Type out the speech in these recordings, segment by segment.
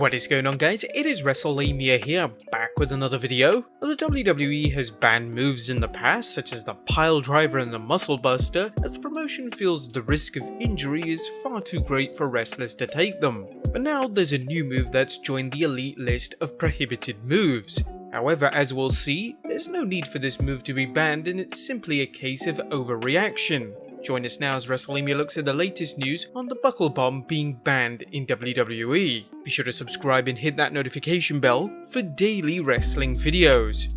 What is going on, guys? It is Wrestlelamia here, back with another video. The WWE has banned moves in the past, such as the pile driver and the muscle buster, as the promotion feels the risk of injury is far too great for wrestlers to take them. But now there's a new move that's joined the elite list of prohibited moves. However, as we'll see, there's no need for this move to be banned, and it's simply a case of overreaction. Join us now as Wrestlelamia looks at the latest news on the buckle bomb being banned in WWE. Be sure to subscribe and hit that notification bell for daily wrestling videos.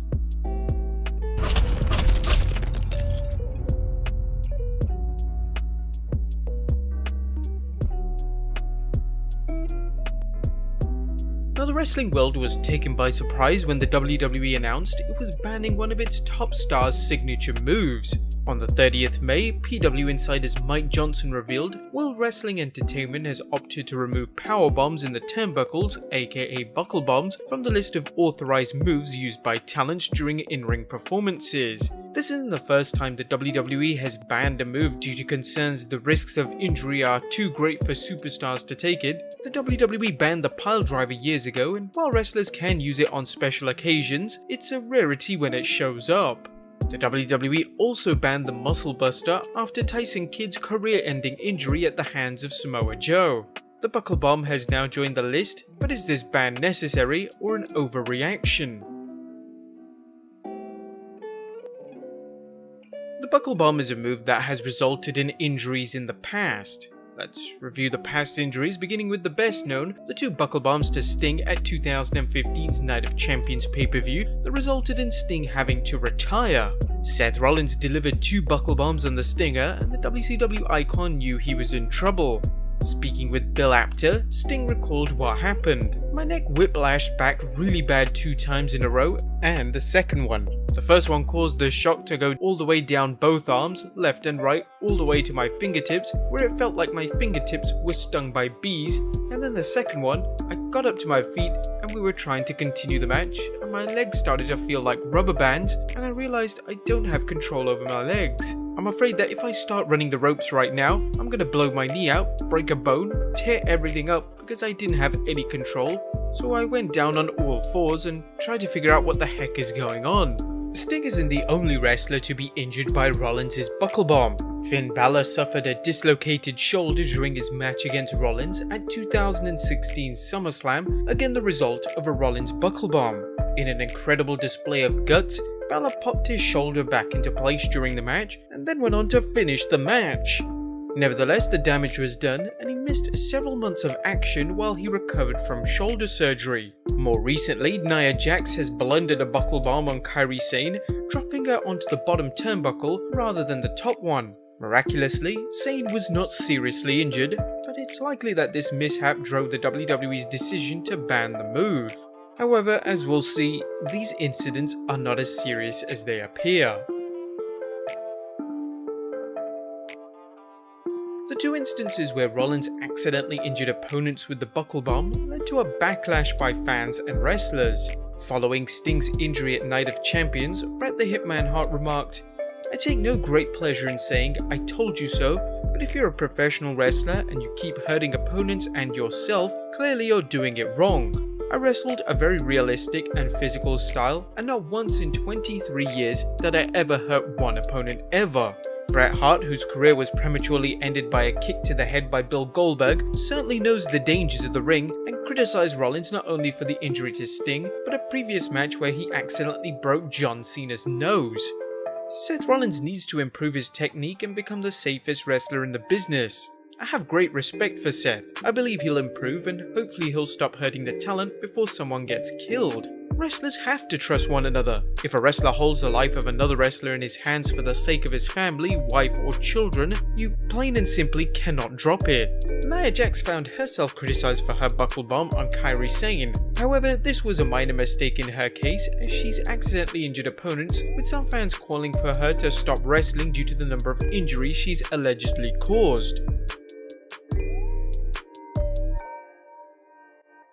Now, the wrestling world was taken by surprise when the WWE announced it was banning one of its top stars' signature moves. On the 30th May, PW Insider's Mike Johnson revealed World Wrestling Entertainment has opted to remove power bombs in the turnbuckles, aka buckle bombs, from the list of authorized moves used by talents during in-ring performances. This isn't the first time the WWE has banned a move due to concerns the risks of injury are too great for superstars to take it. The WWE banned the pile driver years ago, and while wrestlers can use it on special occasions, it's a rarity when it shows up. The WWE also banned the muscle buster after Tyson Kidd's career-ending injury at the hands of Samoa Joe. The buckle bomb has now joined the list, but is this ban necessary or an overreaction? The buckle bomb is a move that has resulted in injuries in the past. Let's review the past injuries, beginning with the best known, the two buckle bombs to Sting at 2015's Night of Champions pay-per-view that resulted in Sting having to retire. Seth Rollins delivered two buckle bombs on the Stinger, and the WCW icon knew he was in trouble. Speaking with Bill Apter, Sting recalled what happened. "My neck whiplashed back really bad 2 times in a row, and the second one. The first one caused the shock to go all the way down both arms, left and right, all the way to my fingertips, where it felt like my fingertips were stung by bees. And then the second one, I got up to my feet and we were trying to continue the match, and my legs started to feel like rubber bands, and I realized I don't have control over my legs. I'm afraid that if I start running the ropes right now, I'm gonna blow my knee out, break a bone, tear everything up because I didn't have any control. So I went down on all fours and tried to figure out what the heck is going on." Sting isn't the only wrestler to be injured by Rollins' buckle bomb. Finn Balor suffered a dislocated shoulder during his match against Rollins at 2016's SummerSlam, again the result of a Rollins buckle bomb. In an incredible display of guts, Balor popped his shoulder back into place during the match and then went on to finish the match. Nevertheless, the damage was done and he missed several months of action while he recovered from shoulder surgery. More recently, Nia Jax has blundered a buckle bomb on Kairi Sane, dropping her onto the bottom turnbuckle rather than the top one. Miraculously, Sane was not seriously injured, but it's likely that this mishap drove the WWE's decision to ban the move. However, as we'll see, these incidents are not as serious as they appear. The two instances where Rollins accidentally injured opponents with the buckle bomb led to a backlash by fans and wrestlers. Following Sting's injury at Night of Champions, Bret the Hitman Hart remarked, "I take no great pleasure in saying, 'I told you so,' but if you're a professional wrestler and you keep hurting opponents and yourself, clearly you're doing it wrong. I wrestled a very realistic and physical style, and not once in 23 years did I ever hurt one opponent ever." Bret Hart, whose career was prematurely ended by a kick to the head by Bill Goldberg, certainly knows the dangers of the ring and criticized Rollins not only for the injury to Sting, but a previous match where he accidentally broke John Cena's nose. Seth Rollins needs to improve his technique and become the safest wrestler in the business. I have great respect for Seth. I believe he'll improve and hopefully he'll stop hurting the talent before someone gets killed. Wrestlers have to trust one another. If a wrestler holds the life of another wrestler in his hands for the sake of his family, wife or children, you plain and simply cannot drop it. Nia Jax found herself criticized for her buckle bomb on Kairi Sane. However, this was a minor mistake in her case, as she's accidentally injured opponents, with some fans calling for her to stop wrestling due to the number of injuries she's allegedly caused.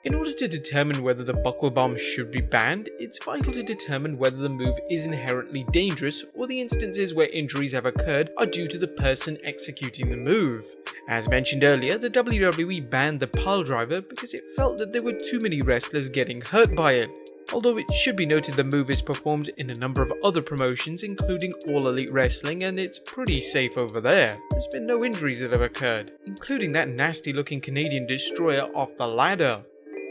In order to determine whether the buckle bomb should be banned, it's vital to determine whether the move is inherently dangerous or the instances where injuries have occurred are due to the person executing the move. As mentioned earlier, the WWE banned the pile driver because it felt that there were too many wrestlers getting hurt by it. Although it should be noted the move is performed in a number of other promotions including All Elite Wrestling, and it's pretty safe over there. There's been no injuries that have occurred, including that nasty looking Canadian destroyer off the ladder.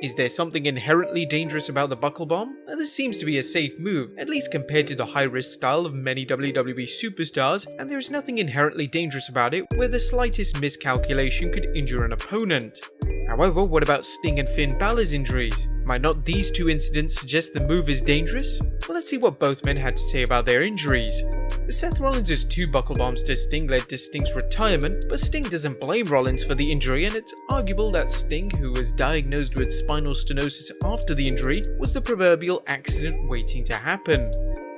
Is there something inherently dangerous about the buckle bomb? This seems to be a safe move, at least compared to the high-risk style of many WWE superstars, and there is nothing inherently dangerous about it where the slightest miscalculation could injure an opponent. However, what about Sting and Finn Balor's injuries? Might not these two incidents suggest the move is dangerous? Well, let's see what both men had to say about their injuries. Seth Rollins' 2 buckle bombs to Sting led to Sting's retirement, but Sting doesn't blame Rollins for the injury, and it's arguable that Sting, who was diagnosed with spinal stenosis after the injury, was the proverbial accident waiting to happen.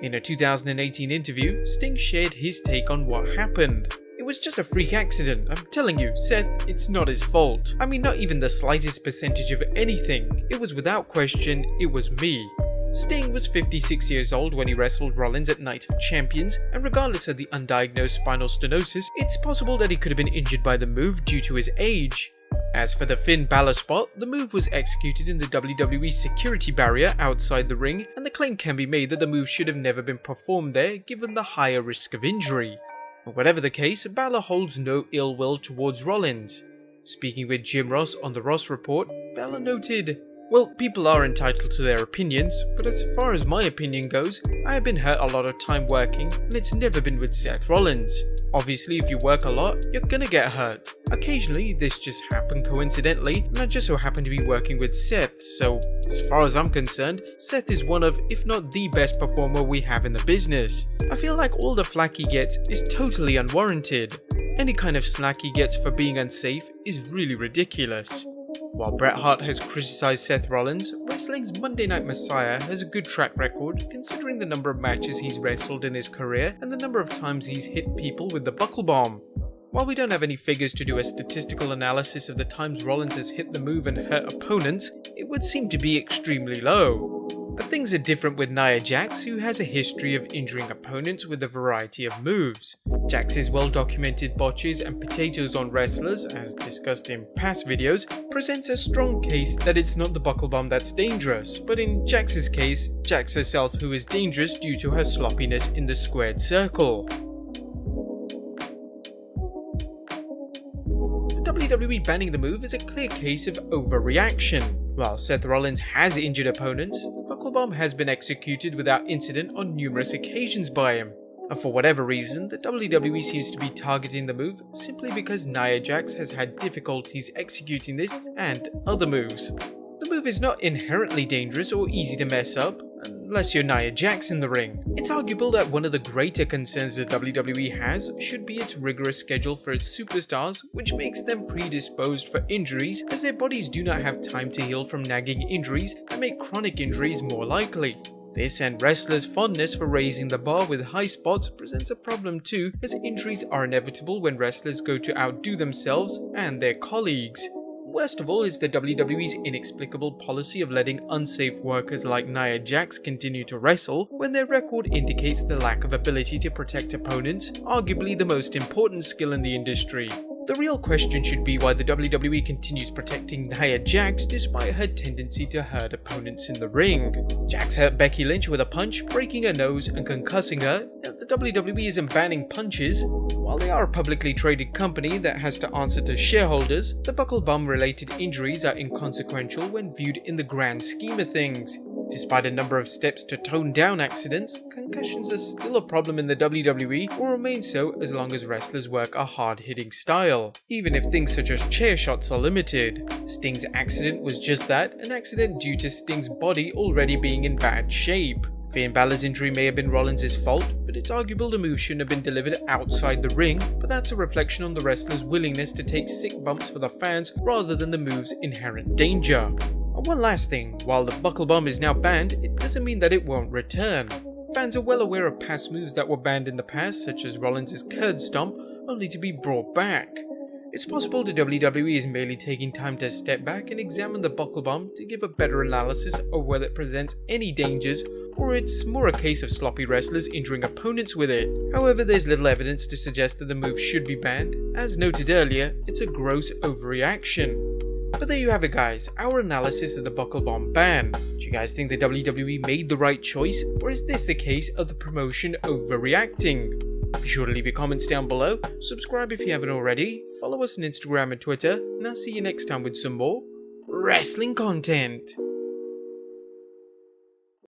In a 2018 interview, Sting shared his take on what happened. It was just a freak accident, I'm telling you, Seth, it's not his fault. I mean, not even the slightest percentage of anything. It was without question, it was me. Sting was 56 years old when he wrestled Rollins at Night of Champions, and regardless of the undiagnosed spinal stenosis, it's possible that he could have been injured by the move due to his age. As for the Finn Balor spot, the move was executed in the WWE security barrier outside the ring, and the claim can be made that the move should have never been performed there given the higher risk of injury. Whatever the case, Balor holds no ill will towards Rollins. Speaking with Jim Ross on the Ross Report, Balor noted, "Well, people are entitled to their opinions, but as far as my opinion goes, I have been hurt a lot of time working, and it's never been with Seth Rollins. Obviously, if you work a lot, you're gonna get hurt. Occasionally, this just happened coincidentally, and I just so happened to be working with Seth, so as far as I'm concerned, Seth is one of, if not the best performer we have in the business. I feel like all the flack he gets is totally unwarranted. Any kind of slack he gets for being unsafe is really ridiculous." While Bret Hart has criticized Seth Rollins, wrestling's Monday Night Messiah has a good track record considering the number of matches he's wrestled in his career and the number of times he's hit people with the buckle bomb. While we don't have any figures to do a statistical analysis of the times Rollins has hit the move and hurt opponents, it would seem to be extremely low. But things are different with Nia Jax, who has a history of injuring opponents with a variety of moves. Jax's well-documented botches and potatoes on wrestlers, as discussed in past videos, presents a strong case that it's not the buckle bomb that's dangerous, but in Jax's case, Jax herself who is dangerous due to her sloppiness in the squared circle. The WWE banning the move is a clear case of overreaction. While Seth Rollins has injured opponents, the buckle bomb has been executed without incident on numerous occasions by him. And for whatever reason, the WWE seems to be targeting the move simply because Nia Jax has had difficulties executing this and other moves. The move is not inherently dangerous or easy to mess up, unless you're Nia Jax in the ring. It's arguable that one of the greater concerns the WWE has should be its rigorous schedule for its superstars, which makes them predisposed for injuries as their bodies do not have time to heal from nagging injuries and make chronic injuries more likely. This and wrestlers' fondness for raising the bar with high spots presents a problem too, as injuries are inevitable when wrestlers go to outdo themselves and their colleagues. Worst of all is the WWE's inexplicable policy of letting unsafe workers like Nia Jax continue to wrestle when their record indicates the lack of ability to protect opponents, arguably the most important skill in the industry. The real question should be why the WWE continues protecting Nia Jax despite her tendency to hurt opponents in the ring. Jax hurt Becky Lynch with a punch, breaking her nose and concussing her, yet the WWE isn't banning punches. While they are a publicly traded company that has to answer to shareholders, the buckle bomb related injuries are inconsequential when viewed in the grand scheme of things. Despite a number of steps to tone down accidents, concussions are still a problem in the WWE, will remain so as long as wrestlers work a hard-hitting style, even if things such as chair shots are limited. Sting's accident was just that, an accident due to Sting's body already being in bad shape. Finn Balor's injury may have been Rollins' fault, but it's arguable the move shouldn't have been delivered outside the ring, but that's a reflection on the wrestler's willingness to take sick bumps for the fans rather than the move's inherent danger. And one last thing, while the buckle bomb is now banned, it doesn't mean that it won't return. Fans are well aware of past moves that were banned in the past, such as Rollins' curb stomp, only to be brought back. It's possible the WWE is merely taking time to step back and examine the buckle bomb to give a better analysis of whether it presents any dangers, or it's more a case of sloppy wrestlers injuring opponents with it. However, there's little evidence to suggest that the move should be banned. As noted earlier, it's a gross overreaction. But there you have it guys, our analysis of the buckle bomb ban. Do you guys think the WWE made the right choice, or is this the case of the promotion overreacting? Be sure to leave your comments down below, subscribe if you haven't already, follow us on Instagram and Twitter, and I'll see you next time with some more wrestling content.